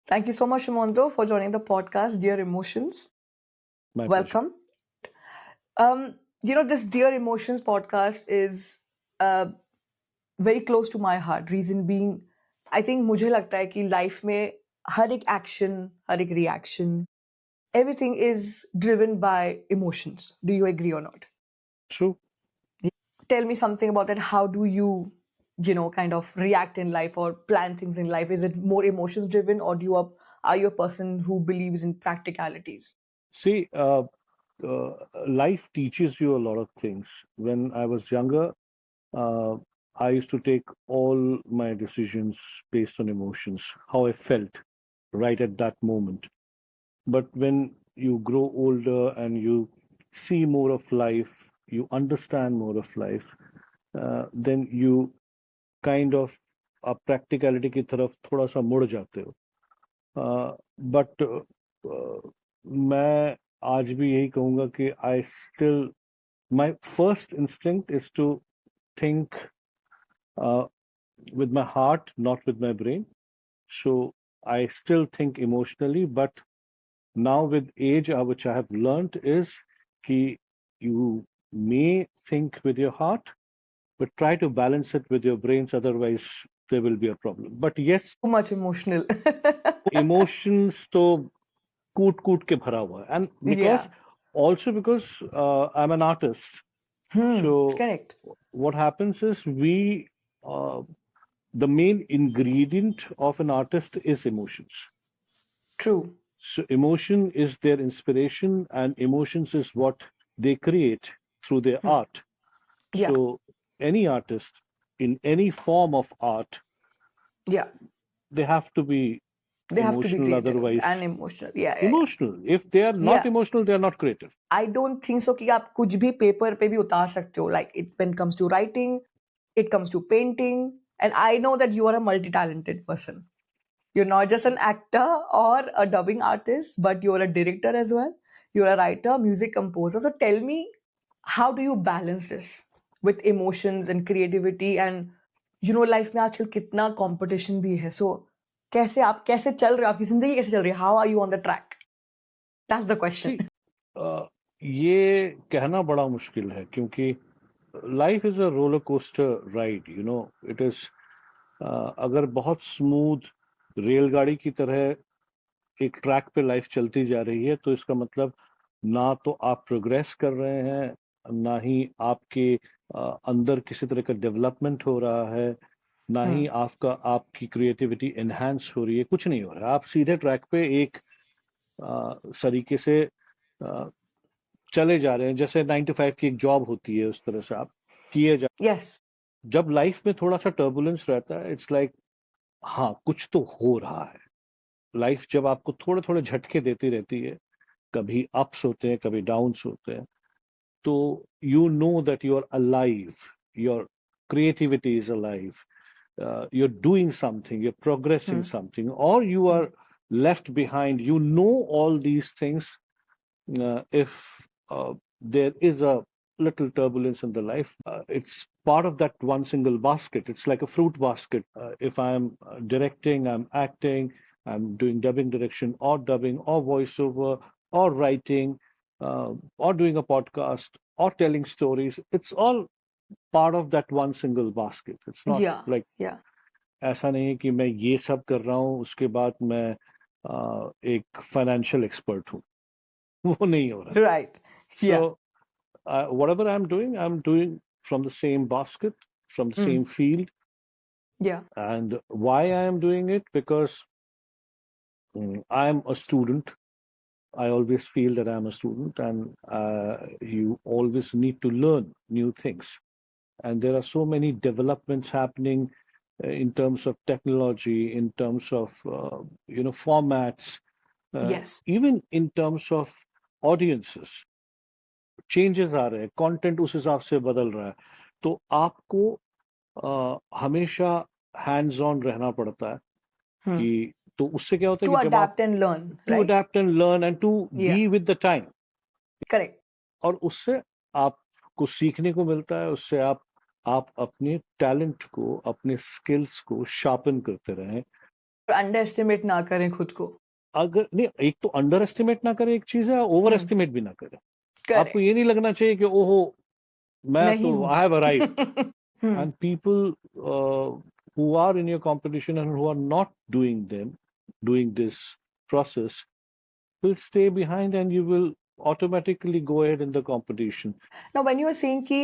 Thank you so much, Shimonto, for joining the podcast, Dear Emotions. My pleasure. Welcome. This Dear Emotions podcast is uh, very close to my heart. Reason being, I think मुझे लगता है कि life में हर एक action, हर एक reaction, everything is driven by emotions. Do you agree or not? True. Tell me something about that. How do you, kind of react in life or plan things in life? Is it more emotions driven, or are you a person who believes in practicalities? See, life teaches you a lot of things. When I was younger, uh, I used to take all my decisions based on emotions, how I felt right at that moment. But when you grow older and you see more of life, you understand more of life, then you kind of practicality की तरफ थोड़ा सा मुड़ जाते हो. But मैं आज भी यही कहूंगा कि I still my first instinct is to think with my heart, not with my brain. So I still think emotionally, but now with age, which I have learned is कि you may think with your heart, but try to balance it with your brains, otherwise there will be a problem. But yes, Too much emotional. emotions तो कूट कूट के भरा हुआ है and because Yeah. also because I'm an artist, so Correct. what happens is uh, the main ingredient of an artist is emotions. True. So emotion is their inspiration and emotions is what they create through their Hmm. art. Yeah. So any artist in any form of art, Yeah. they have to be They have to be emotional, creative otherwise and emotional. Yeah. Yeah. Yeah. emotional. If they are not Yeah. emotional, they are not creative. I don't think so कि आप कुछ भी paper पे भी उतार सकते हो. Like it when it comes to writing, it comes to painting, and I know that you are a multi-talented person. You're not just an actor or a dubbing artist, but you're a director as well. You're a writer, music composer. So tell me, how do you balance this with emotions and creativity? And life में आजकल कितना competition भी है. So कैसे चल रहे हो? आपकी जिंदगी कैसे चल रही है? How are you on the track? That's the question. See, ये कहना बड़ा मुश्किल है क्योंकि life is a roller coaster ride, you know it is. अगर बहुत स्मूथ रेलगाड़ी की तरह एक ट्रैक पे लाइफ चलती जा रही है तो इसका मतलब ना तो आप प्रोग्रेस कर रहे हैं, ना ही आपके अंदर किसी तरह का डेवलपमेंट हो रहा है, ना ही आपकी क्रिएटिविटी एनहांस हो रही है. कुछ नहीं हो रहा है. आप सीधे ट्रैक पे एक तरीके से चले जा रहे हैं, जैसे 9 to 5 की एक जॉब होती है उस तरह से आप किए जा. Yes. जब लाइफ में थोड़ा सा टर्बुलेंस रहता है, इट्स लाइक हाँ कुछ तो हो रहा है. लाइफ जब आपको थोड़े थोड़े झटके देती रहती है, कभी अप्स होते हैं, कभी डाउन्स होते हैं, तो you know that you are alive, your creativity is alive, you're doing something, you're progressing Hmm. something, or you are left behind. You know all these things. If there is a little turbulence in the life, it's part of that one single basket. It's like a fruit basket. If I'm directing, I'm acting, I'm doing dubbing direction or dubbing or voiceover or writing, or doing a podcast or telling stories. It's all part of that one single basket. It's not Yeah. like Yeah. ऐसा नहीं है कि मैं ये सब कर रहा हूँ उसके बाद मैं एक फाइनेंशियल एक्सपर्ट हूँ. वो नहीं हो रहा है. Right. So Yeah. whatever I'm doing from the same basket, from the same Mm. field. Yeah. And why I am doing it? Because I'm a student. I always feel that I'm a student, and you always need to learn new things. And there are so many developments happening in terms of technology, in terms of formats, Yes. even in terms of audiences. Changes आ रहे हैं, content उस हिसाब से बदल रहा है. तो आपको हमेशा हैंड्स ऑन रहना पड़ता है Hmm. कि तो उससे क्या होता है To कि जब आप adapt and learn, to right? Adapt and learn and to Yeah. Be with the time. Correct. और उससे आपको सीखने को मिलता है. उससे आप अपने टैलेंट को, अपने स्किल्स को शार्पन करते रहें. अंडर एस्टिमेट ना करें खुद को। अगर नहीं, एक तो अंडर एस्टिमेट ना करें एक चीज है, ओवर एस्टिमेट भी ना करें। आपको ये करेक्ट। नहीं लगना चाहिए कि ओहो मैं नहीं तो हूँ। I have arrived. And people who are in your competition and who are not doing this process will stay behind, and you will automatically go ahead in the competition. Now when you are saying कि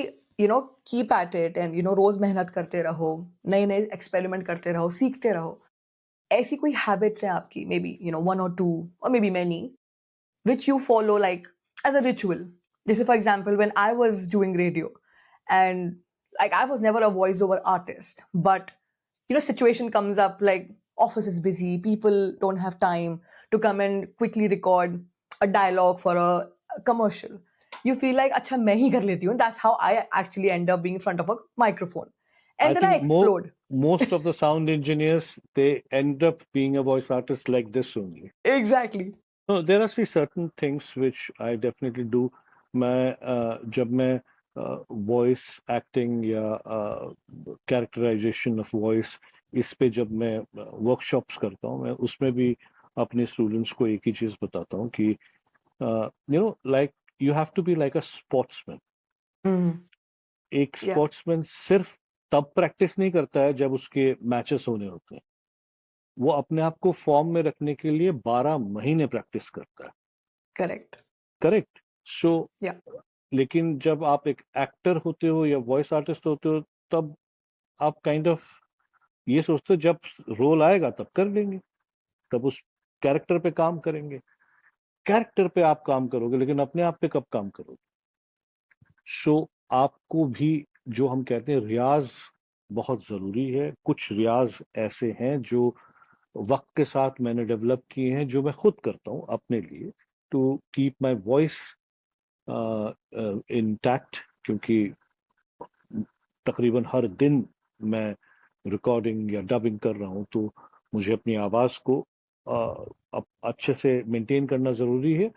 keep at it and रोज मेहनत करते रहो, नए नए experiment करते रहो, सीखते रहो, ऐसी कोई हैबिट्स हैं आपकी, मे बी वन और टू और may be many, which you follow like as a ritual? This is, for example, when I was doing radio, and like I was never a voiceover artist, but situation comes up like office is busy, people don't have time to come and quickly record a dialogue for a commercial. You feel like, acha, main hi kar leti hu. That's how I actually end up being in front of a microphone, I and then I think explode. most of the sound engineers, they end up being a voice artist like this only. Exactly. No, there are certain things which I definitely do. जब मैं voice acting या characterisation of voice, इस पे जब मैं workshops करता हूँ, मैं उसमें भी अपने स्टूडेंट्स को एक ही चीज बताता हूँ कि like you have to be like a sportsman. एक Yeah. स्पोर्ट्समैन सिर्फ तब प्रैक्टिस नहीं करता है जब उसके मैचेस होने होते हैं, वो अपने आप को फॉर्म में रखने के लिए 12 महीने प्रैक्टिस करता है। Correct. करेक्ट। सो Yeah. लेकिन जब आप एक एक्टर होते हो या वॉइस आर्टिस्ट होते हो, तब आप काइंड ऑफ ये सोचते हो जब रोल आएगा तब कर लेंगे, तब उस कैरेक्टर पे काम करेंगे। कैरेक्टर पे आप काम करोगे, लेकिन अपने आप पे कब काम करोगे? सो आपको भी, जो हम कहते हैं, रियाज बहुत जरूरी है। कुछ रियाज ऐसे हैं जो वक्त के साथ मैंने डेवलप किए हैं, जो मैं खुद करता हूँ अपने लिए, to keep my voice intact, क्योंकि तकरीबन हर दिन मैं रिकॉर्डिंग या डबिंग कर रहा हूँ, तो मुझे अपनी आवाज को अच्छे से मेंटेन करना जरूरी है,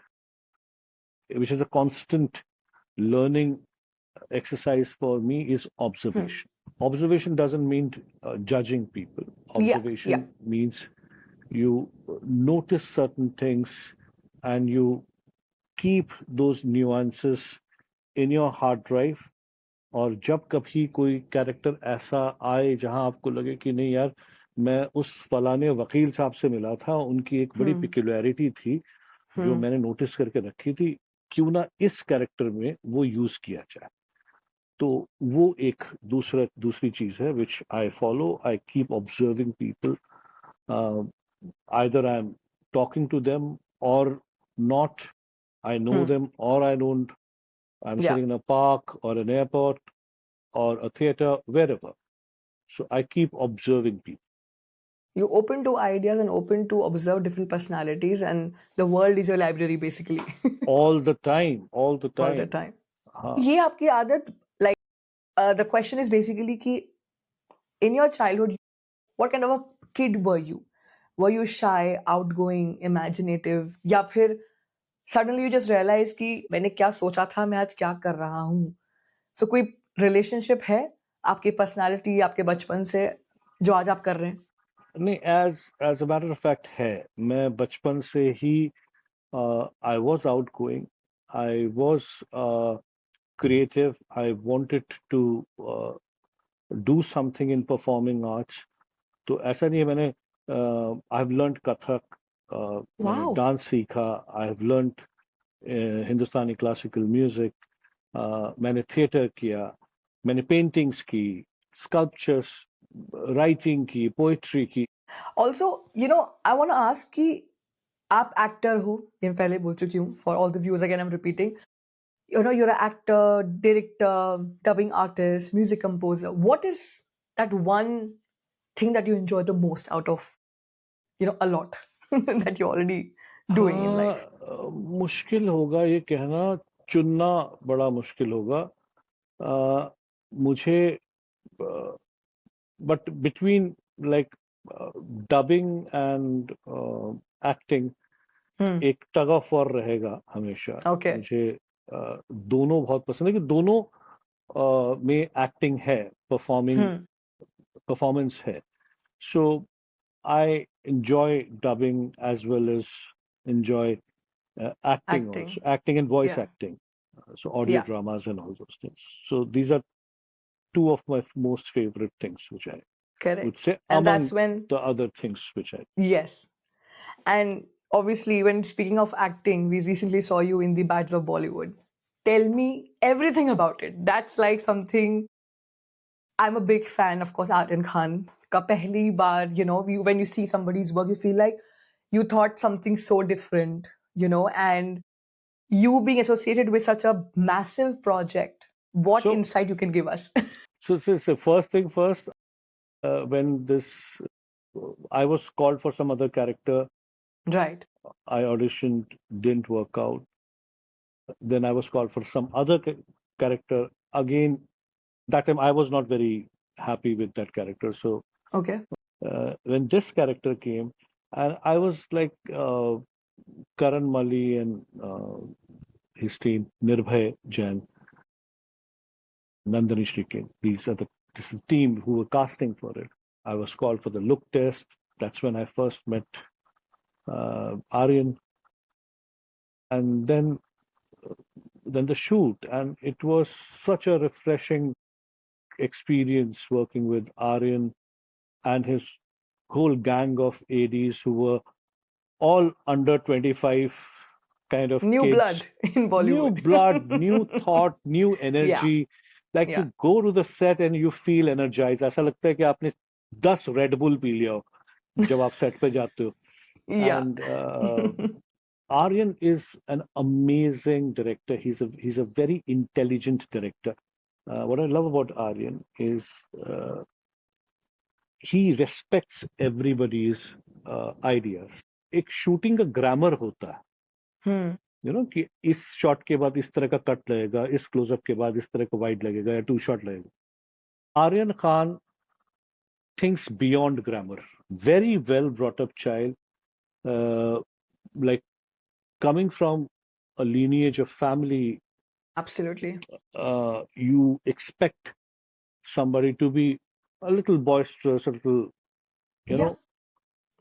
which is a constant learning exercise for me is observation. Observation doesn't mean judging people. Yeah. Observation Yeah. means you notice certain things and you keep those nuances in your hard drive. और जब कभी कोई character ऐसा आए जहां आपको लगे कि नहीं यार, मैं उस फलाने वकील साहब से मिला था, उनकी एक बड़ी पिक्यूलरिटी थी जो मैंने नोटिस करके रखी थी, क्यों ना इस कैरेक्टर में वो यूज किया जाए। तो वो एक दूसरी चीज है which I follow. I keep observing people, either I am talking to them or not, I know them or I don't, I am Yeah. Sitting in a park or an airport or a theater, wherever. So I keep observing people. You open to ideas and open to observe different personalities, and the world is your library basically. All the time, all the All the time. time. हाँ, ये आपकी आदत, like the question is basically कि in your childhood, what kind of a kid were you? Were you shy, outgoing, imaginative, या फिर suddenly you just realize कि मैंने क्या सोचा था, मैं आज क्या कर रहा हूँ? So कोई relationship है आपकी personality, आपके बचपन से, जो आज आप कर रहे हैं? नहीं, as a matter of fact है। मैं बचपन से ही I was outgoing, I was creative, I wanted to do something in performing arts. तो ऐसा नहीं है, मैंने आई हैव लर्नड कथक, मैंने Wow. डांस सीखा, I have learned Hindustani classical music, मैंने थिएटर किया, मैंने पेंटिंग्स की, स्कल्पचर्स, राइटिंग की, पोइट्री की। Also, I want to ask कि आप एक्टर हो, ये मैं पहले बोल चुकी हूँ, for all the viewers again I am repeating, you're an actor, director, dubbing artist, music composer. What is that one thing that you enjoy the most out of a lot that you're already doing in life? मुश्किल होगा ये कहना, चुनना बड़ा मुश्किल होगा। मुझे but between like dubbing and acting एक टग ऑफ वॉर रहेगा हमेशा। Okay. मुझे दोनों बहुत पसंद है, कि दोनों में एक्टिंग है, परफॉर्मेंस है। सो I enjoy dubbing as well as enjoy acting Acting. also, acting and voice Yeah. acting, so audio Yeah. dramas and all those things. So these are two of my most favorite things, which I Correct. would say And that's among when, the other things which I. yes. And obviously, when speaking of acting, we recently saw you in the Bats of Bollywood. Tell me everything about it. That's like something I'm a big fan, of course, Aryan Khan. Ka pehli baar, when you see somebody's work, you feel like you thought something so different, and you being associated with such a massive project, what So, insight you can give us? so first thing first, when this, I was called for some other character. Right. I auditioned, didn't work out. Then I was called for some other character. Again, that time I was not very happy with that character. So Okay. when this character came, and I was like Karan Mali and his team, Nirbhay Jain, Nandini Shrikant, these are this is the team who were casting for it. I was called for the look test. That's when I first met Aryan, and then the shoot, and it was such a refreshing experience working with Aryan and his whole gang of ADs who were all under 25 kind of New kids. blood in New Bollywood. blood, new thought, new Yeah. energy. Like Yeah. you go to the set and you feel energized. ऐसा लगता है कि आपने 10 Red Bull P लिया हो जब आप set पे जाते हो. Yeah. And Aryan is an amazing director. He's a very intelligent director. What I love about Aryan is he respects everybody's ideas. एक शूटिंग का ग्रामर होता है, Hmm. कि इस शॉट के बाद इस तरह का कट लगेगा, इस क्लोजअप के बाद इस तरह का वाइड लगेगा या टू शॉट लगेगा. Aryan Khan thinks beyond grammar. Very well brought up child, like coming from a lineage of family, Absolutely. you expect somebody to be a little boisterous, a little, you Yeah. know,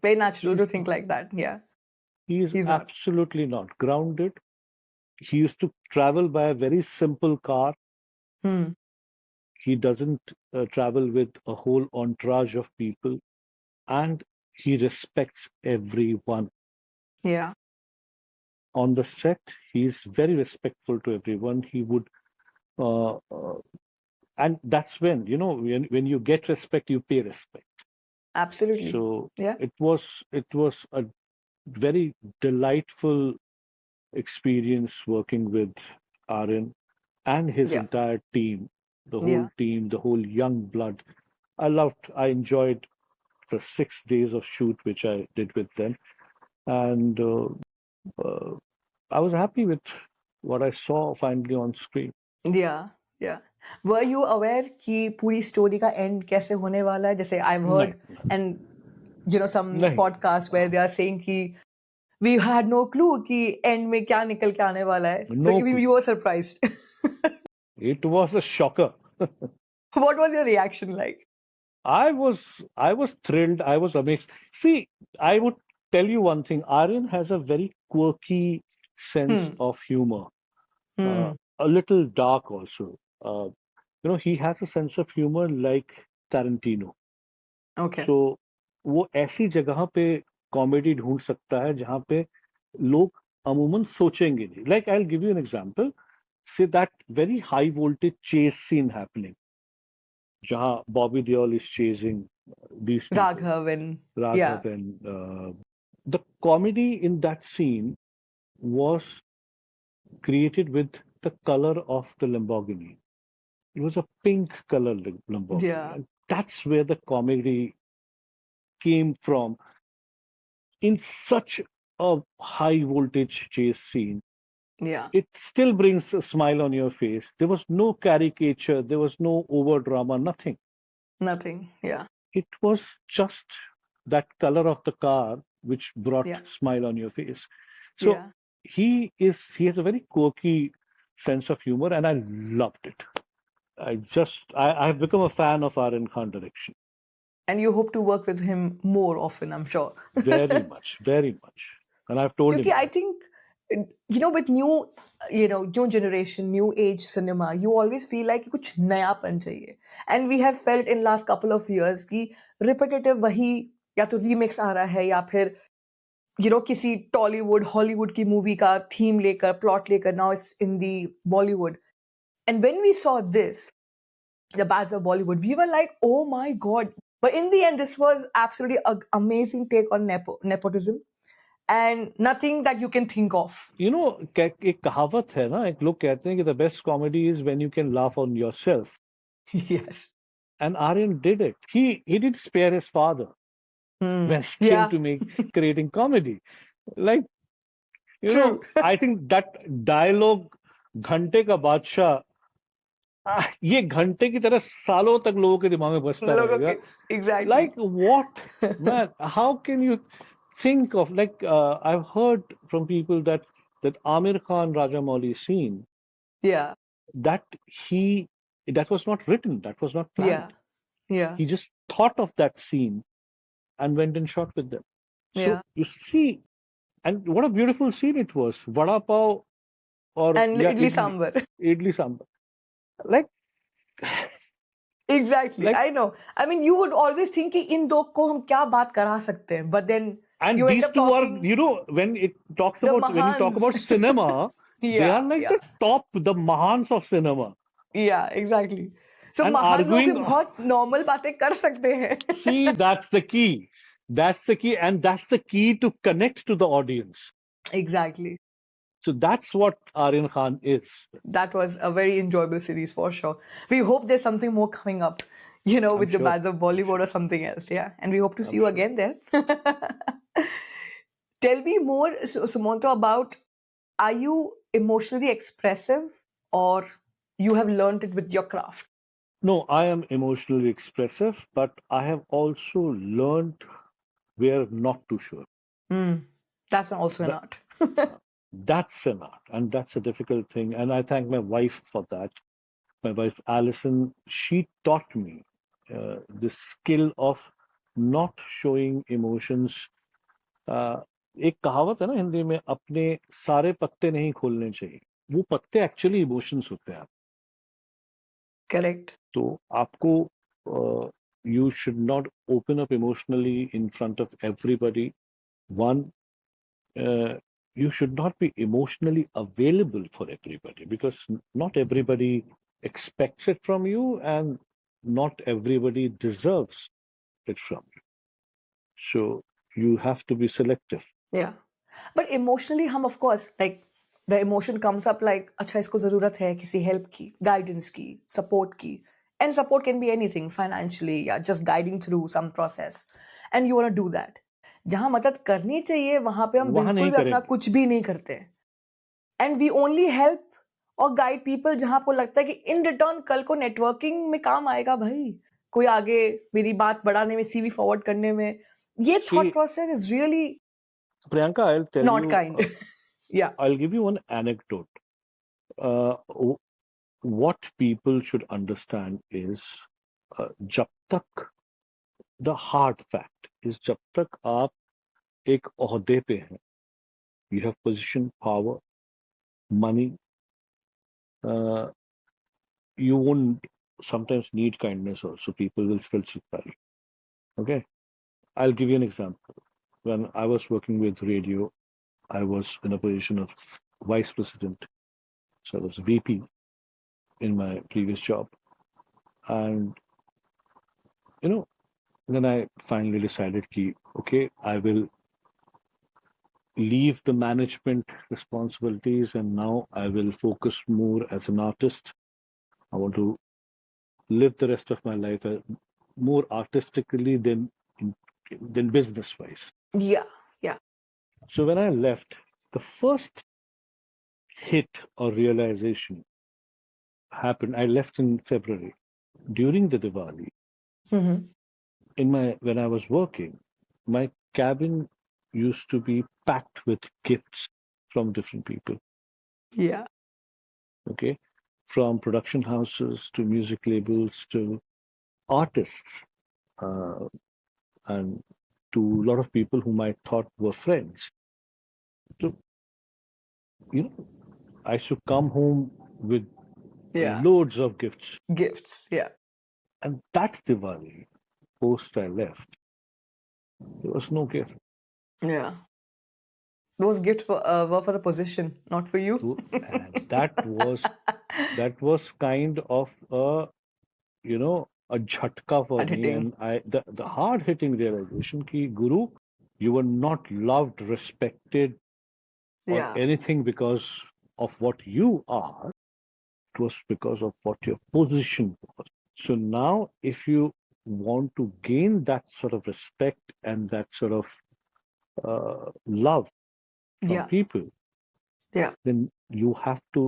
Very natural to he's think like that. Yeah. he's He's not. absolutely not grounded. He used to travel by a very simple car. Hmm. He doesn't travel with a whole entourage of people, and he respects everyone. Yeah. On the set, he's very respectful to everyone. He would, uh, uh, and that's when, when you get respect, you pay respect. Absolutely. So Yeah. it was a very delightful experience working with Aryan and his Yeah. entire team, the whole Yeah. team, the whole young blood. I enjoyed the 6 days of shoot which I did with them, and uh, I was happy with what I saw finally on screen. Yeah. Yeah. Were you aware कि पूरी story का and कैसे होने वाला है? जैसे I've नहीं, heard and some नहीं. podcasts where they are saying कि we had no clue कि end में क्या निकल के आने वाला है. So No even clue. you were surprised. It was a shocker. What was your reaction like? I was thrilled. I was amazed. See, I would tell you one thing. Aryan has a very quirky sense Hmm. of humor, Hmm. a little dark also. He has a sense of humor like Tarantino. Okay. So वो ऐसी जगह पे comedy ढूंढ सकता है जहां पे लोग अमूमन सोचेंगे नहीं. Like I'll give you an example. Say that very high voltage chase scene happening, जहां Bobby Deol is chasing these people, Raghav and yeah. Raghav, and the comedy in that scene was created with the color of the Lamborghini. It was a pink color Lamborghini, Yeah. and that's where the comedy came from. In such a high voltage chase scene, Yeah. it still brings a smile on your face. There was no caricature, there was no over drama, nothing. Nothing. Yeah. It was just that color of the car which brought Yeah. smile on your face. So Yeah. he has a very quirky sense of humor, and I loved it. I have become a fan of Aryan Khan direction. And you hope to work with him more often, I'm sure. Very much, very much. And I've told him Because I that. think, with new generation, new age cinema, you always feel like कुछ नयापन चाहिए. And we have felt in last couple of years कि repetitive वही या तो remix आ रहा है या फिर किसी टॉलीवुड हॉलीवुड की मूवी का थीम लेकर प्लॉट लेकर now it's in the Bollywood. And when we saw this, the Bads of Bollywood, we were like, oh my God. But in the end, this was absolutely an amazing take on nepotism and nothing that you can think of. You know, एक कहावत है ना, एक लोग कहते हैं कि the best comedy is when you can laugh on yourself. Yes. And Aryan did it. He didn't spare his father when it came Yeah. to creating comedy. Like, True. I think that dialogue, घंटे का बादशाह, ये घंटे की तरह सालों तक लोगों के दिमाग में बसता रहेगा. Exactly. Like what, man? How can you think of, like, I've heard from people that Amir Khan Rajamouli scene, Yeah. that was not written, that was not planned. Yeah. He just thought of that scene and went and shot with them. So Yeah. you see, and what a beautiful scene it was. Vada pav or And idli sambar. idli sambar. Like, Exactly. like, I know. I mean, you would always think कि इन दो को हम क्या बात करा सकते हैं, but then and you end these up two are, talking when it talks the about, when you talk Mahans. about cinema, they are like the top, the Mahans of cinema. Yeah, exactly. So And महान लोग भी arguing, बहुत normal बातें कर सकते हैं. see, that's the key. That's the key, and that's the key to connect to the audience. Exactly. So that's what Aryan Khan is. That was a very enjoyable series for sure. We hope there's something more coming up, with the sure. Bads of Bollywood or something else. Yeah. And we hope to see you sure. again there. Tell me more, Sumanto, about, are you emotionally expressive or you have learned it with your craft? No, I am emotionally expressive, but I have also learned where not to show. That's also an art. That's an art, and that's a difficult thing. And I thank my wife for that. My wife Alison, she taught me the skill of not showing emotions. एक कहावत है ना हिंदी में, अपने सारे पत्ते नहीं खोलने चाहिए. वो पत्ते एक्चुअली इमोशंस होते हैं. Correct. तो आपको you should not open up emotionally in front of everybody. One, you should not be emotionally available for everybody, because not everybody expects it from you, and not everybody deserves it from you. So you have to be selective. Yeah. But emotionally, हम of course, like, the emotion comes up like, अच्छा इसको ज़रूरत है किसी help की, guidance की, support की. And support can be anything, financially, या just guiding through some process. And you want to do that. जहाँ मदद करनी चाहिए, वहाँ पे हम वहाँ बिल्कुल नहीं भी अपना करेंगे. कुछ भी नहीं करते. And we only help or guide people जहाँ आपको लगता है कि in return कल को networking में काम आएगा भाई. कोई आगे मेरी बात बढ़ाने में, CV forward करने में. ये thought process is really Priyanka, I'll tell not you. kind. Yeah. I'll give you one anecdote. What people should understand is, जब तक, the hard fact is, जब तक आप एक ओहदे पे हैं, you have position, power, money, you won't sometimes need kindness also. People will still sit by you. Okay? I'll give you an example. When I was working with radio, I was in a position of vice president. So I was VP in my previous job. And, then I finally decided okay, I will leave the management responsibilities, and now I will focus more as an artist. I want to live the rest of my life more artistically than business-wise. Yeah. So when I left, the first hit or realization happened. I left in February. During the Diwali, when I was working, my cabin used to be packed with gifts from different people. Yeah. Okay, from production houses to music labels to artists. and to a lot of people whom I thought were friends. So, I should come home with Yeah. loads of gifts. Gifts. Yeah. And that Diwali, post I left, there was no gift. Yeah. Those gifts were for the position, not for you. And that was kind of a jhatka for Hard me, hitting. and the hard hitting realization ki Guru, you were not loved, respected, or Yeah. anything because of what you are. It was because of what your position was. So now, if you want to gain that sort of respect and that sort of love from Yeah. people, Yeah. then you have to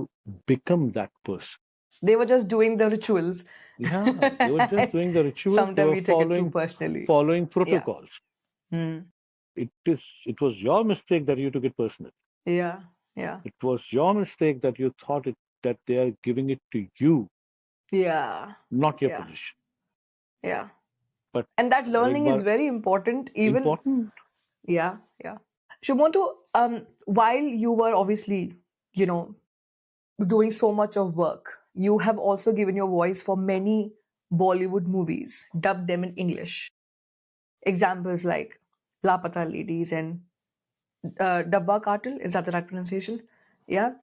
become that person. They were just doing the rituals. Yeah, they were just doing the rituals. They Sometimes were we take it too personally. following Yeah. protocols. Hmm. It was your mistake that you took it personally. Yeah. Yeah. It was your mistake that you thought that they are giving it to you, Yeah. not your Yeah. position. Yeah. But And that एक learning is bar very important, even. important. Yeah. Yeah. Shumotu, while you were obviously, doing so much of work, you have also given your voice for many Bollywood movies, dubbed them in English. Examples like Lapata Ladies and Dabba Cartel, is that the right pronunciation? Yeah.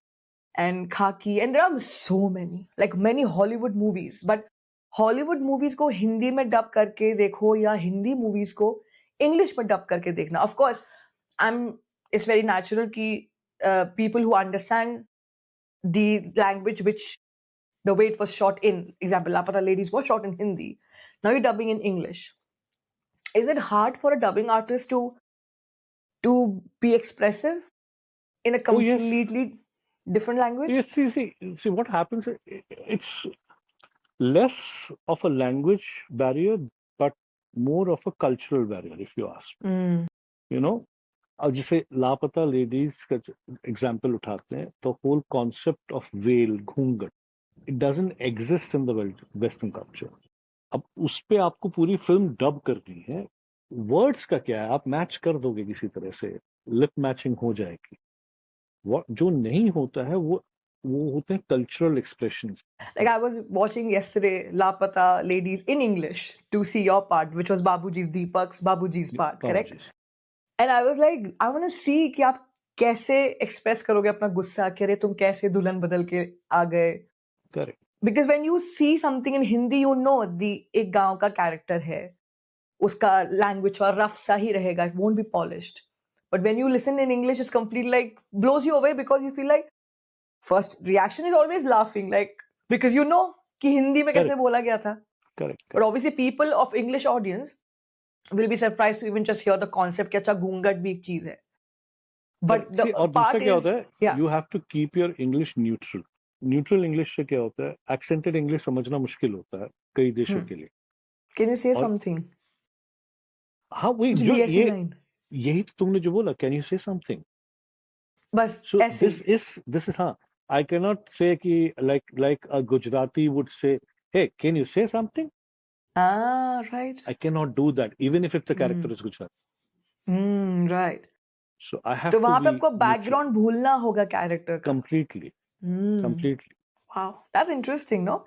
And Khaki, and there are so many, like many Hollywood movies. But Hollywood movies को हिंदी में dub करके देखो या Hindi movies को English में dub करके देखना. Of course, it's very natural कि people who understand the language which the way it was shot in, example, Lapata Ladies was shot in Hindi. Now you're dubbing in English. Is it hard for a dubbing artist to be expressive in a Oh yes, completely different language? yes. See what happens. It's less of a language barrier, but more of a cultural barrier, if you ask. Mm. You know, अब जैसे लापता ladies का example उठाते हैं, तो whole concept of well, घूंघट, it doesn't exist in the western culture. अब उस पे आपको पूरी फिल्म डब करनी है. वर्ड्स का क्या है, आप मैच कर दोगे किसी तरह से, लिप मैचिंग हो जाएगी. जो नहीं होता है वो होते हैं cultural expressions. Like I was watching yesterday Lapata Ladies in English to see your part, which was Babuji's part, correct? And I was like, I want to see कि आप कैसे express करोगे अपना गुस्सा, कि अरे तुम कैसे दुल्हन बदल के आ गए. Correct. Because when you see something in Hindi, you know एक गांव का character है, उसका language थोड़ा rough सा ही रहेगा, it won't be polished. But when you listen in English, it's completely like blows you away, because you feel like first reaction is always laughing, like because you know कि हिंदी में कैसे बोला गया था. Correct. But obviously people of English audience will be surprised to even just hear the concept कि अच्छा घूंघट भी एक चीज है. But the और दूसरा part क्या is, होता है, yeah, you have to keep your English neutral. Neutral English से क्या होता है, एक्सेंटेड इंग्लिश समझना मुश्किल होता है कई देशों के लिए. can you say और something? हाँ वही कुछ जो भी ऐसी line. यही तो तुमने जो बोला, कैन यू से समथिंग. बस सो ऐसे ही. दिस इज हाँ, आई कैन नॉट से कि like a Gujarati would say, hey can you say something. Right. I cannot do that, even if the character is Gujarati. Right. So I have तो to वहां पे be आपको neutral. Background भूलना होगा character का. Completely. Completely. Wow, that's interesting, no?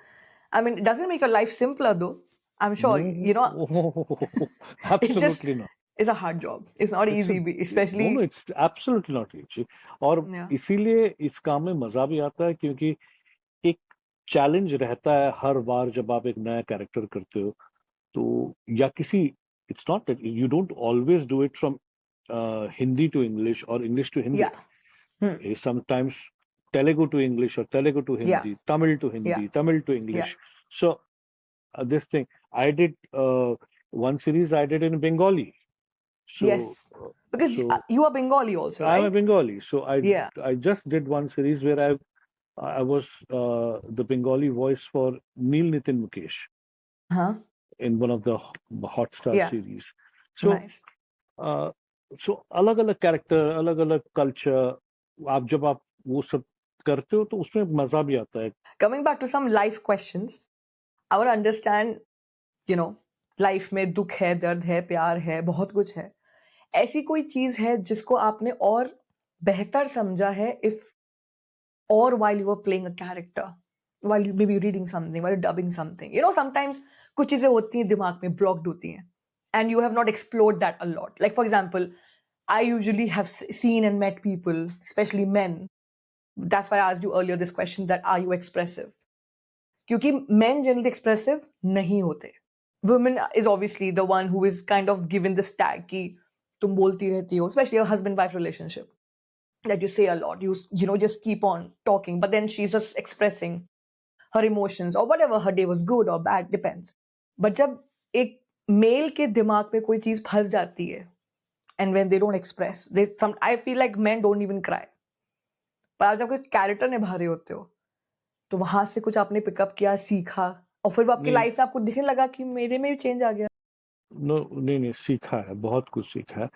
I mean, it doesn't make your life simpler though. I'm sure, No, it just absolutely not. is a hard job. It's not It's easy, especially. no, it's absolutely not easy. और Yeah. इसीलिए इस काम में मजा भी आता है, क्योंकि एक चैलेंज रहता है हर बार जब आप एक नया कैरेक्टर करते हो. तो या किसी, it's not that you don't always do it from Hindi to English or English to Hindi. Yeah. Sometimes Telugu to English or Telugu to Hindi, Yeah. Tamil to Hindi, Yeah. Tamil to English. So this thing I did, one series I did in Bengali. So, Yes, because you are Bengali also, right? I'm a Bengali, so Yeah. I just did one series where I was the Bengali voice for Neel Nitin Mukesh in one of the Hotstar series. So Nice. So अलग-अलग character, अलग-अलग culture, जब आप वो सब करते हो तो उसमें मजा भी आता है. Coming back to some life questions, I want to understand, life में दुख है, दर्द है, प्यार है, बहुत कुछ है। ऐसी कोई चीज़ है जिसको आपने और बेहतर समझा है if or while you were playing a character, while you maybe reading something, while you're dubbing something. You know, sometimes कुछ चीज़ें होती हैं दिमाग में blocked होती हैं and you have not explored that a lot. Like for example, I usually have seen and met people, especially men. That's why I asked you earlier this question that are you expressive? क्योंकि men generally expressive नहीं होते. Women is obviously the one who is kind of given this tag कि तुम बोलती रहती हो, especially a husband-wife relationship. That you say a lot, you know, just keep on talking, but then she's just expressing her emotions or whatever, her day was good or bad, depends. But जब एक mail के दिमाग में कोई चीज फंस जाती है and when they don't express, I feel like men don't even cry. पर आप जब कोई कैरेक्टर निभा रहे होते हो तो वहां से कुछ आपने पिकअप किया, सीखा, और फिर वो आपकी नहीं लाइफ में आपको दिखने लगा कि मेरे में भी चेंज आ गया। नहीं, सीखा है, बहुत कुछ सीखा है।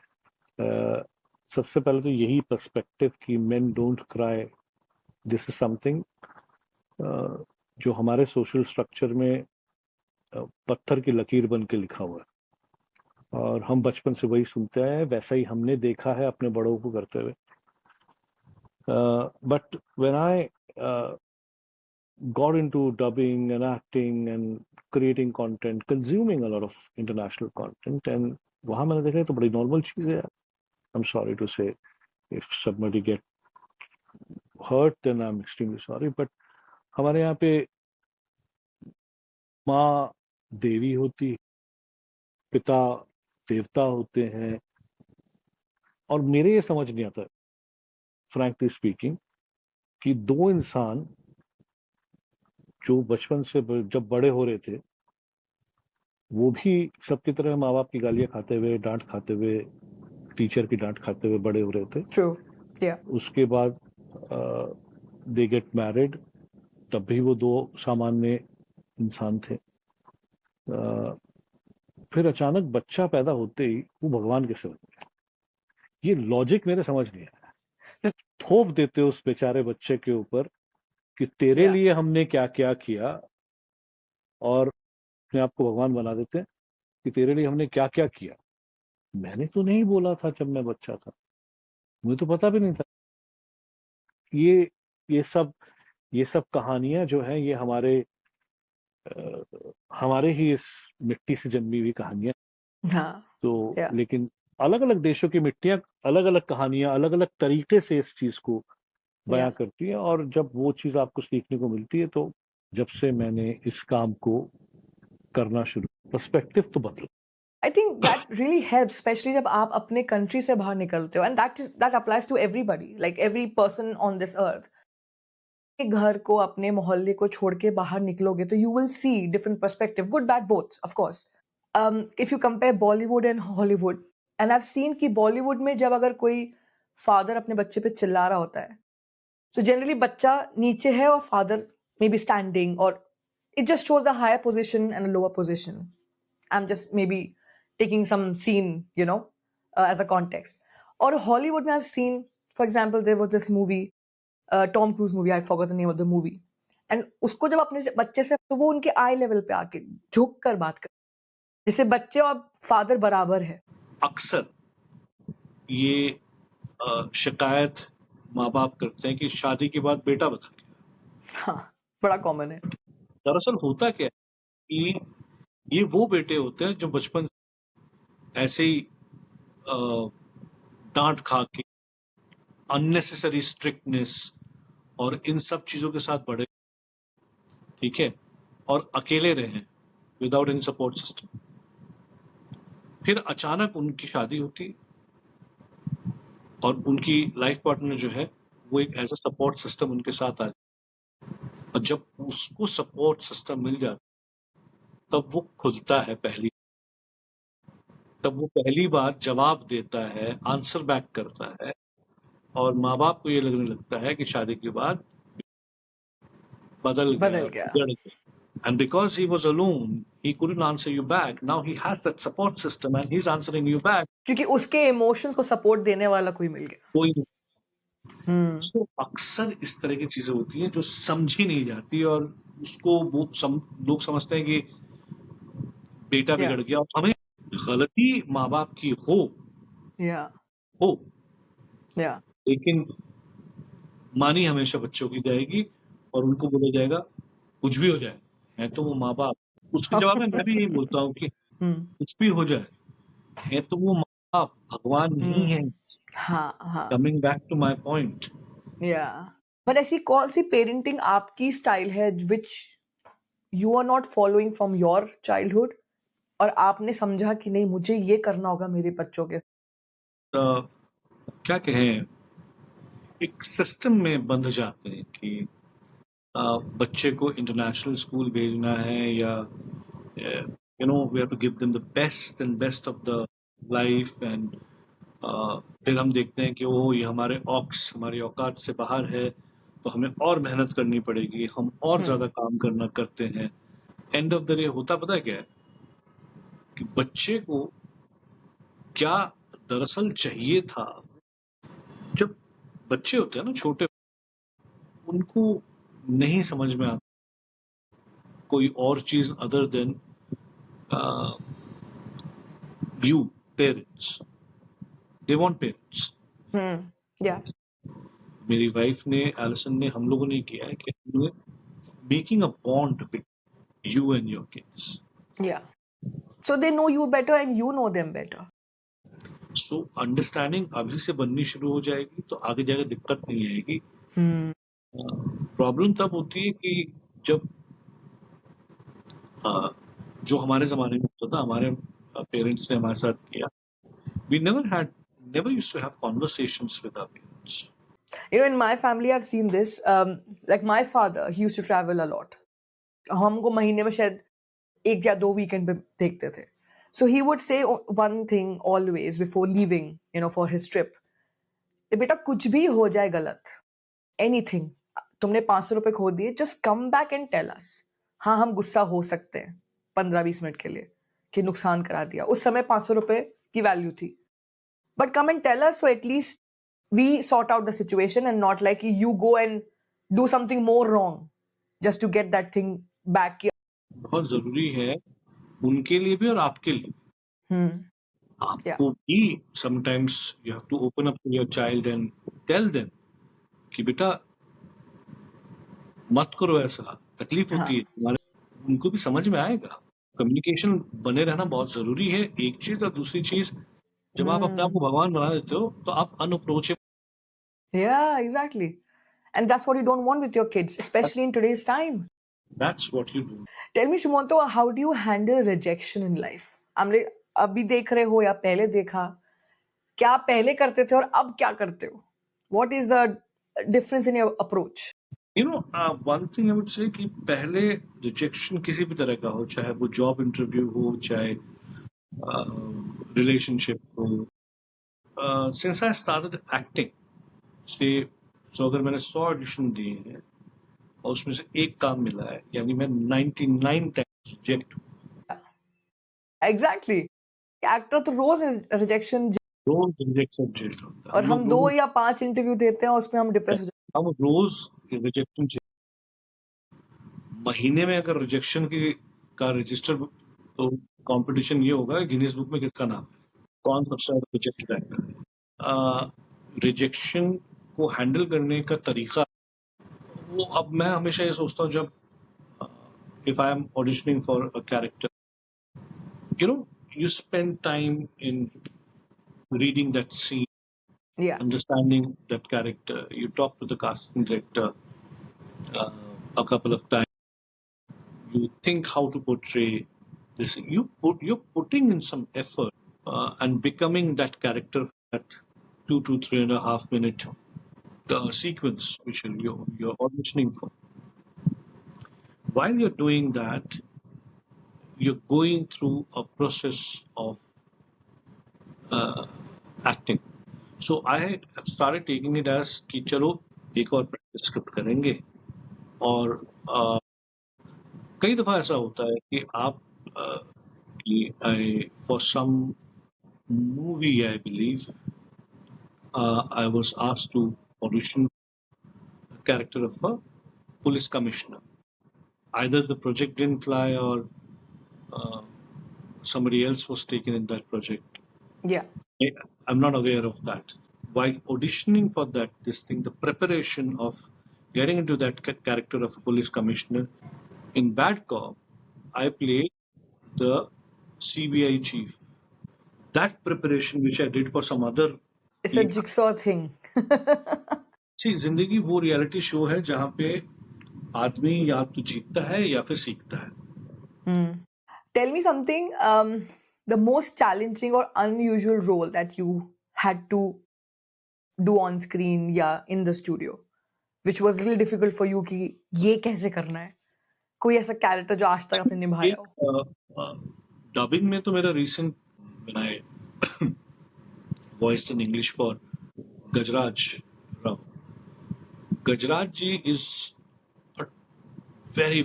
सबसे पहले तो यही पर्सपेक्टिव कि main don't cry, this is something जो हमारे सोशल स्ट्रक्चर में पत्थर की लकीर बन के लिखा हुआ है और हम बचपन से वही सुनते आए हैं, वैसा ही हमने देखा है अपने बड़ों को करते हुए। But when I got into dubbing and acting and creating content, consuming a lot of international content, and वहां मैंने देखा तो बड़ी नॉर्मल चीज है। I'm sorry to say, if somebody get hurt, then I'm extremely sorry. But हमारे यहाँ पे माँ देवी होती, पिता देवता होते हैं, और मेरे ये समझ नहीं आता, फ्रैंकली स्पीकिंग, कि दो इंसान जो बचपन से जब बड़े हो रहे थे वो भी सबकी तरह माँ बाप की गालियां खाते हुए, डांट खाते हुए, टीचर की डांट खाते हुए बड़े हो रहे थे। True. Yeah. उसके बाद दे गेट मैरिड, तब भी वो दो सामान्य इंसान थे। फिर अचानक बच्चा पैदा होते ही वो भगवान कैसे बन गया, ये लॉजिक मेरे समझ नहीं आया। थोप देते उस बेचारे बच्चे के ऊपर कि तेरे Yeah. लिए हमने क्या क्या किया, और अपने आप को भगवान बना देते हैं कि तेरे लिए हमने क्या क्या किया। मैंने तो नहीं बोला था जब मैं बच्चा था, मुझे तो पता भी नहीं था। ये ये सब ये सब कहानियां जो हैं ये हमारे ही इस मिट्टी से जन्मी हुई कहानियां। हाँ. तो Yeah. लेकिन अलग अलग देशों की मिट्टियां अलग अलग कहानियां अलग अलग तरीके से इस चीज को बयां Yeah. करती है, और जब वो चीज आपको सीखने को मिलती है तो जब से मैंने इस काम को करना शुरू, पर्सपेक्टिव तो बदला। I think that really helps, especially जब आप अपने country से बाहर निकलते हो, and that applies to everybody, like every person on this earth. अपने घर को, अपने मोहल्ले को छोड़ के बाहर निकलोगे तो you will see different perspective, good, bad, both, of course. If you compare Bollywood and Hollywood, and I've seen कि Bollywood में जब अगर कोई father अपने बच्चे पे चिल्ला रहा होता है, so generally बच्चा नीचे है और father maybe standing, or it just shows a higher position and a lower position. I'm just maybe taking some scene, you know, as a context. Or Hollywood में I've seen, for example, there was this movie, Tom Cruise movie, I forgot the name of the movie. And उसको जब अपने बच्चे से, तो वो उनके आई level पे आके झुक कर बात कर, जैसे बच्चे और फादर बराबर है। अक्सर ये शिकायत माँ बाप करते हैं कि शादी के बाद बेटा बदल गया। हाँ, बड़ा कॉमन है। दरअसल होता क्या है कि ये वो बेटे होते हैं जो बचपन ऐसे ही डांट खा के, अननेसेसरी स्ट्रिक्टनेस और इन सब चीजों के साथ बड़े, ठीक है, और अकेले रहे विदाउट एनी सपोर्ट सिस्टम। फिर अचानक उनकी शादी होती और उनकी लाइफ पार्टनर जो है वो एक एज अ सपोर्ट सिस्टम उनके साथ आ जाए, और जब उसको सपोर्ट सिस्टम मिल जाता तब वो खुलता है तब वो पहली बार जवाब देता है, आंसर बैक करता है, और माँ बाप को ये लगने लगता है कि शादी के बाद बदल बदल गया, गया। बिगड़ गया। And because he was alone, he couldn't answer you back. Now he has that support system and he's answering you back. क्योंकि उसके इमोशंस को सपोर्ट देने वाला कोई मिल गया। कोई नहीं। So, अक्सर इस तरह की चीजें होती हैं जो समझी नहीं जाती, और उसको वो लोग समझते हैं कि बेटा Yeah. बिगड़ गया, और हमें गलती माँ बाप की हो, Yeah. Yeah. लेकिन मानी हमेशा बच्चों की जाएगी और उनको बोला जाएगा कुछ भी हो जाए, है तो वो माँ बाप। उसके जवाब में मैं भी यही बोलता हूँ कि Hmm. कुछ भी हो जाए, है तो वो माँ बाप, भगवान नहीं है। हाँ. Coming back to my point, Yeah. But ऐसी कौन सी पेरेंटिंग आपकी स्टाइल है which you are not following from your childhood और आपने समझा कि नहीं मुझे ये करना होगा मेरे बच्चों के क्या कहें, एक सिस्टम में बंध जाते हैं कि बच्चे को इंटरनेशनल स्कूल भेजना है, या we have to give them the best of the life, and फिर हम देखते हैं कि वो ये हमारी औकात से बाहर है, तो हमें और मेहनत करनी पड़ेगी, हम और ज्यादा काम करना करते हैं। एंड ऑफ द डे होता पता है क्या है, कि बच्चे को क्या दरअसल चाहिए था। जब बच्चे होते हैं ना छोटे, उनको नहीं समझ में आता कोई और चीज other than you parents, they want parents. Yeah. मेरी वाइफ ने, एलिसन ने, हम लोगों ने किया है कि हमने making a bond between you and your kids. Yeah. So they know you better and you know them better. So understanding अभी से बननी शुरू हो जाएगी तो आगे जाकर दिक्कत नहीं आएगी। प्रॉब्लम तब होती है कि जब जो हमारे जमाने में होता था, हमारे पेरेंट्स ने हमारे साथ किया, we never used to have conversations with our parents. You know, in my family, I've seen this. Like my father, he used to travel a lot. हमको महीने में शायद 1 या 2 वीकेंड पे देखते थे. So he would say one thing always before leaving, you know, for his trip. बेटा कुछ भी हो जाए गलत, anything, तुमने 500 रुपए खो दिए, just come back and tell us. हाँ, हम गुस्सा हो सकते हैं 15-20 मिनट के लिए कि नुकसान करा दिया. उस समय 500 रुपए की वैल्यू थी. But come and tell us so at least we sort out the situation and not like you go and do something more wrong just to get that thing back. बहुत जरूरी है उनके लिए भी और आपके लिए। Yeah. आपको भी sometimes you have to open up to your child and tell them कि बेटा मत करो ऐसा, तकलीफ होती है तुम्हारे, उनको भी समझ में आएगा। कम्युनिकेशन बने रहना बहुत जरूरी है, एक चीज। और दूसरी चीज, जब आप अपने आप को भगवान बना देते हो तो आप unapproachable. Yeah, exactly. And that's what you don't want with your kids, especially in today's time. That's what you do. Tell me, Shumanto, how do you handle rejection in life? हमने अभी देख रहे हो या पहले देखा, क्या पहले करते थे और अब क्या करते हो? What is the difference in your approach? You know, one thing I would say कि पहले रिजेक्शन किसी भी तरह का हो, चाहे वो जॉब इंटरव्यू हो, चाहे रिलेशनशिप हो, since I started acting, so अगर मैंने 100 ऑडिशन दिए हैं और उसमें से एक काम मिला है, यानी मैं 99 टाइम्स रिजेक्ट हूँ। Exactly. एक्टर तो रोज रिजेक्शन, रोज रिजेक्शन झेल रहा हूँ। और हम 2 या 5 इंटरव्यू देते हैं उसमें हम डिप्रेस हो जाते हम रोज रिजेक्शन, महीने में अगर रिजेक्शन का रजिस्टर, तो कंपटीशन ये होगा गिनीज बुक में किसका नाम है, कौन सबसे ज्यादा रिजेक्टेड एक्टर है। रिजेक्शन को हैंडल करने का तरीका वो, अब मैं हमेशा ये सोचता हूँ, जब if I am auditioning for a character, you know, you spend time in reading that scene, हैं. understanding that character. You talk to the casting director a couple of times. You think how to portray this. You're putting in some effort and becoming that character for that 2 to 3.5 minute sequence which you're auditioning for. While you're doing that, you're going through a process of acting. So I have started taking it as कि चलो एक और practice script करेंगे। और कई दफ़ा ऐसा होता है कि आप for some movie, I believe, I was asked to audition a character of a police commissioner. Either the project didn't fly, or somebody else was taken in that project. Yeah. I'm not aware of that. While auditioning for this thing, the preparation of getting into that character of a police commissioner in Bad Cop, I played the CBI chief. That preparation which I did for some other, It's a jigsaw thing. see, जिंदगी वो reality show है जहाँ पे आदमी या तो जीतता है या फिर सीखता है. Tell me something, the most challenging or unusual role that you had to do on screen, yeah, in the studio, which was really difficult for you कि ये कैसे करना है? कोई ऐसा character जो आज तक आपने निभाया हो? डबिंग में तो मेरा recent when I voiced in English for Gajraj Rao. Gajraj ji is a very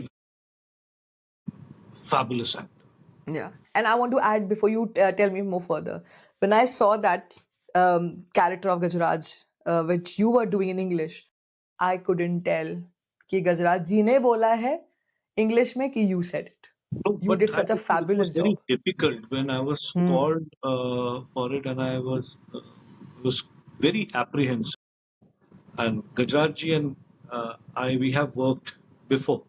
fabulous actor. Yeah. And I want to add before you tell me more further. When I saw that character of Gajraj, which you were doing in English, I couldn't tell कि Gajraj ji ने बोला है English में कि you said it. No, You but did such a it fabulous was very job. difficult when I was called for it, and I was very apprehensive. And Gajraj ji and we have worked before.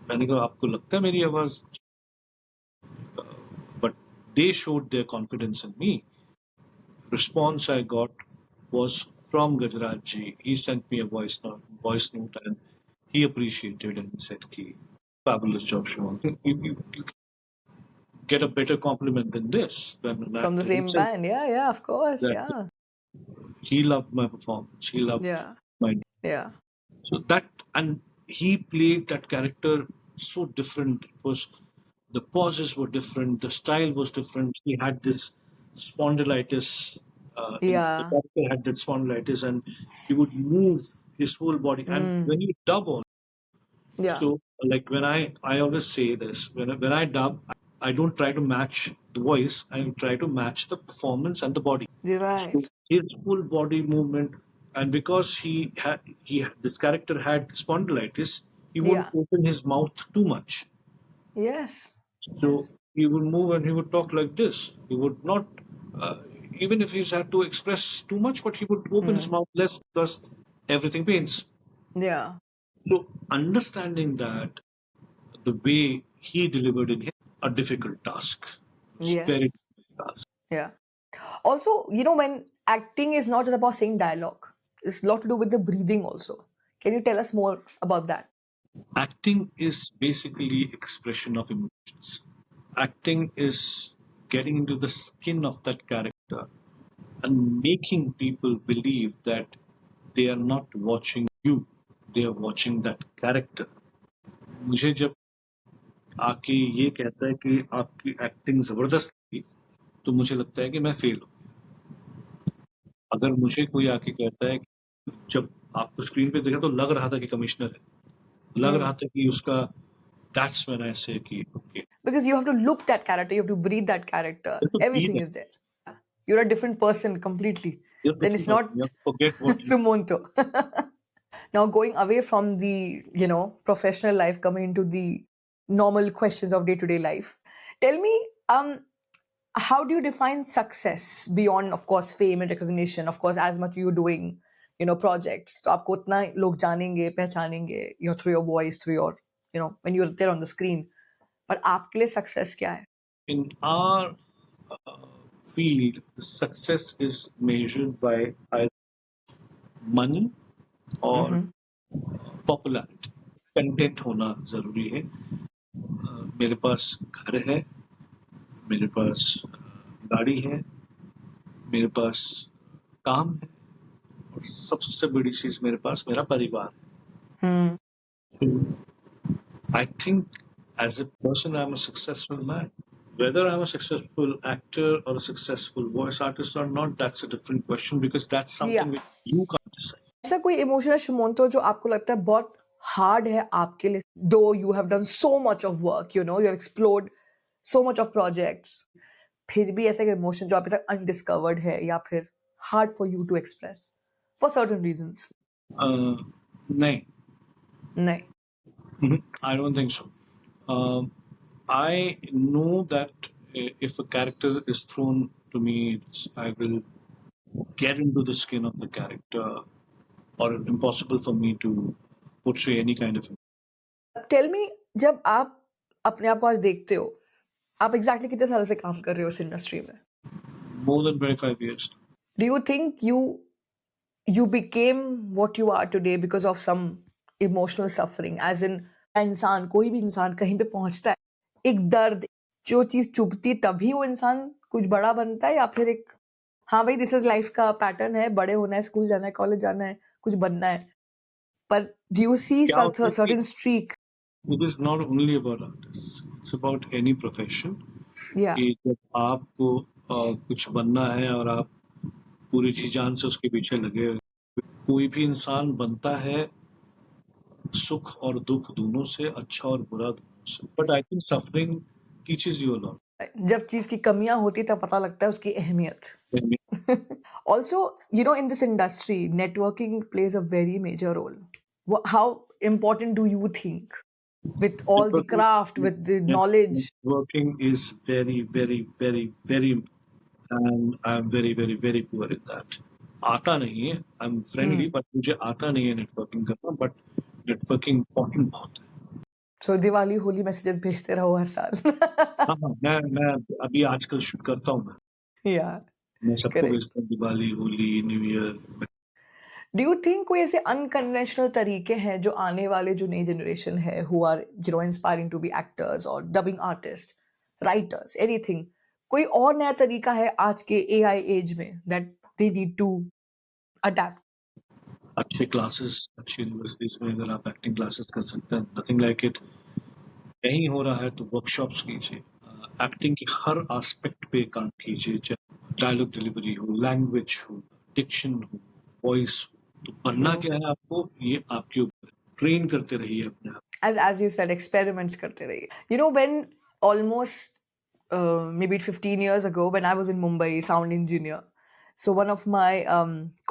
मैंने कहा आपको लगता है मेरी आवाज, but they showed their confidence in me. Response I got was from Gajraj ji. He sent me a voice note, and he appreciated and said, "Ki fabulous job, Shimon. You get a better compliment than this." When From the same band. Yeah, of course. that Yeah. he loved my performance. He loved Yeah. my. Yeah. So that, and he played that character so different. It was, the pauses were different, the style was different. He had this spondylitis. The Yeah. character had that spondylitis, and he would move his whole body. And when you dub on, Yeah. so like when I always say this, when I dub, I don't try to match the voice. I try to match the performance and the body. You're right. So his full body movement, and because this character had spondylitis, he wouldn't Yeah. open his mouth too much. Yes. So he would move and he would talk like this. He would not, even if he's had to express too much, but he would open his mouth less because everything pains. Yeah. So understanding that, the way he delivered in him, a difficult task. It's Yes. very difficult task. Yeah. Also, when acting is not just about saying dialogue, it's a lot to do with the breathing also. Can you tell us more about that? Acting is basically expression of emotions. Acting is getting into the skin of that character and making people believe that they are not watching you, they are watching that character. मुझे जब आके ये कहता है कि आपकी acting जबरदस्त थी, तो मुझे लगता है कि मैं फेल हूँ. अगर मुझे कोई आके कहता है कि जब आपको स्क्रीन पे देखा तो लग रहा था कि कमिश्नर है, लग रहा था कि उसका, that's when I say कि okay. Because you have to look that character, you have to breathe that character. You have to be Everything there. is there. You're a different person completely. You have to Then it's think of- not you have to forget what you Sumonto. Now going away from the, professional life, coming into the normal questions of day-to-day life. Tell me, how do you define success beyond, of course, fame and recognition? Of course, as much you're doing, projects. तो आपको उतना लोग जानेंगे, पहचानेंगे, through your voice, through your, when you're there on the screen. पर आपके लिए success क्या है? In our field, success is measured by either money or popularity. Content होना जरूरी है. मेरे पास घर है, मेरे पास गाड़ी है, मेरे पास काम है, और सबसे बड़ी चीज मेरे पास मेरा परिवार है. I think as a person I'm a successful man. Whether I'm a successful actor or a successful voice artist or not, that's a different question, because that's something which you can't decide. ऐसा कोई emotional शुमोंतो जो आपको लगता है बहुत hard है आपके लिए, though you have done so much of work, you have explored so much of projects, फिर भी ऐसा कोई इमोशन जो अभी तक undiscovered है या फिर hard for you to express for certain reasons? नहीं. नहीं. I don't think so. I know that if a character is thrown to me, I will get into the skin of the character, or impossible for me to portray any kind of. Tell me, जब आप अपने आप को आज देखते हो, आप exactly कितने साल से काम कर रहे हो इस इंडस्ट्री में? More than 25 years. Do you think you became what you are today because of some emotional suffering? As in, इंसान, कोई भी इंसान कहीं पे पहुंचता है, एक दर्द, जो चीज चुभती तभी वो इंसान कुछ बड़ा बनता है, या फिर एक हाँ भाई दिस इज लाइफ का पैटर्न है, बड़े होना है, स्कूल जाना है, कॉलेज जाना है, कुछ बनना है. पर do you see क्या such होता a है कि certain streak? it is not only about artists, it's about any profession. Yeah. कि जब आपको कुछ बनना है और आप पूरी जी जान से उसके पीछे लगे हुए, कोई भी इंसान बनता है सुख और दुख दोनों से, अच्छा और बुरा दोनों से. But I think suffering teaches you a lot. जब चीज की कमियां होती तब पता लगता है उसकी अहमियत. Also, you know, in this industry, networking plays a very major role. How important do you think, with all the craft, with the knowledge? Networking is very, very, very, very, and I'm very, very, very poor in that. आता नहीं है, I'm friendly, but मुझे आता नहीं है networking करना, but networking important बहुत है. So दिवाली होली मैसेजेस भेजते रहो हर साल. हाँ, मैं अभी आजकल शूट करता हूँ. Yeah. मैं सबको Correct. भेजता हूँ Diwali, Holi, new year. Do you think कोई ऐसे अनकन्वेंशनल तरीके हैं जो आने वाले जो नई जनरेशन है, who are, you know, inspiring to be actors or dubbing artists, writers, anything, कोई और नया तरीका है आज के AI एज में that they need to adapt? अच्छे क्लासेस, अच्छी यूनिवर्सिटीज में अगर आप एक्टिंग क्लासेस कर सकते हैं, नथिंग लाइक इट. नहीं हो रहा है तो वर्कशॉप्स कीजिए, एक्टिंग के हर एस्पेक्ट पे काम कीजिए, चाहे डायलॉग डिलीवरी हो, लैंग्वेज हो, डिक्शन हो, वॉइस हो. तो बनना क्या है आपको, ये आपके ऊपर. ट्रेन करते रहिए अपने आप. As you said, experiments करते रहिए. You know, when almost maybe 15 years ago, when I was in Mumbai, sound engineer, so one of my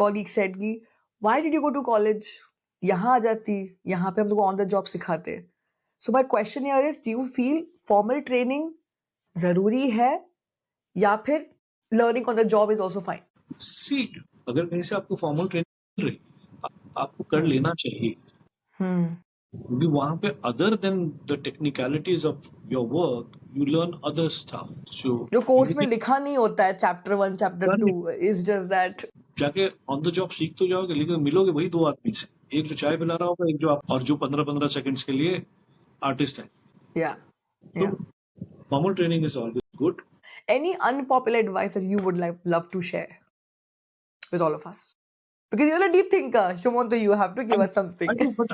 colleagues said कि why did you go to college? यहाँ आ जाती, यहाँ पे हम लोग on the job सिखाते. So my question here is, do you feel formal training जरूरी है, या फिर learning on the job is also fine? सी, अगर कहीं से आपको फॉर्मल ट्रेनिंग मिल रही, आपको कर लेना चाहिए, क्योंकि वहां पे other than the technicalities of your work you learn other stuff. जो कोर्स में लिखा नहीं होता है, chapter 1 chapter 2 is just that. जाके ऑन द जॉब सीख तो जाओगे, लेकिन मिलोगे वही दो आदमी से, एक जो चाय पिला रहा होगा, एक जो आप, और जो 15-15 सेकंड्स के लिए आर्टिस्ट है. या तो formal training is always good. Any unpopular advice that you would love to share with all of us? Because you're a deep thinker, Shumanto, you have to give us something. I do, but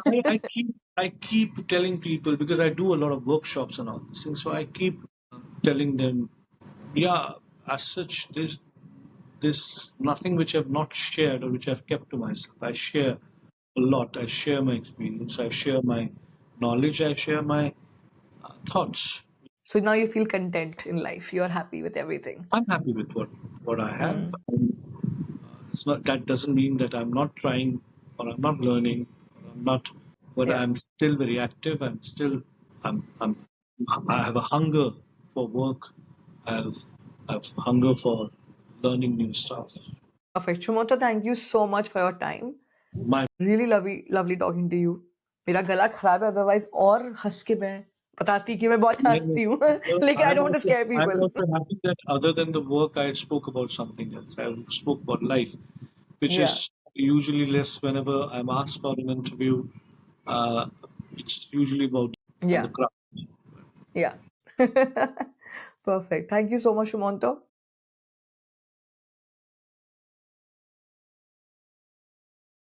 I keep telling people, because I do a lot of workshops and all these things, so I keep telling them, yeah, as such, there's nothing which I've not shared or which I've kept to myself. I share a lot. I share my experience. I share my knowledge. I share my thoughts. So now you feel content in life. You're happy with everything. I'm happy with what I have. It's not, that doesn't mean that I'm not trying or I'm not learning or I'm not, but I'm still very active. I have a hunger for work. I have hunger for learning new stuff. Perfect. Shumanto, thank you so much for your time. My Really lovely talking to you. मेरा गला खराब है, otherwise और हंस के मैं बताती कि मैं बहुत हंसती हूँ, लेकिन I don't want to scare people. I'm also happy that other than the work, I spoke about something else. I spoke about life, which is usually less whenever I'm asked for an interview. It's usually about the craft. Yeah. Perfect. Thank you so much, Shumanto.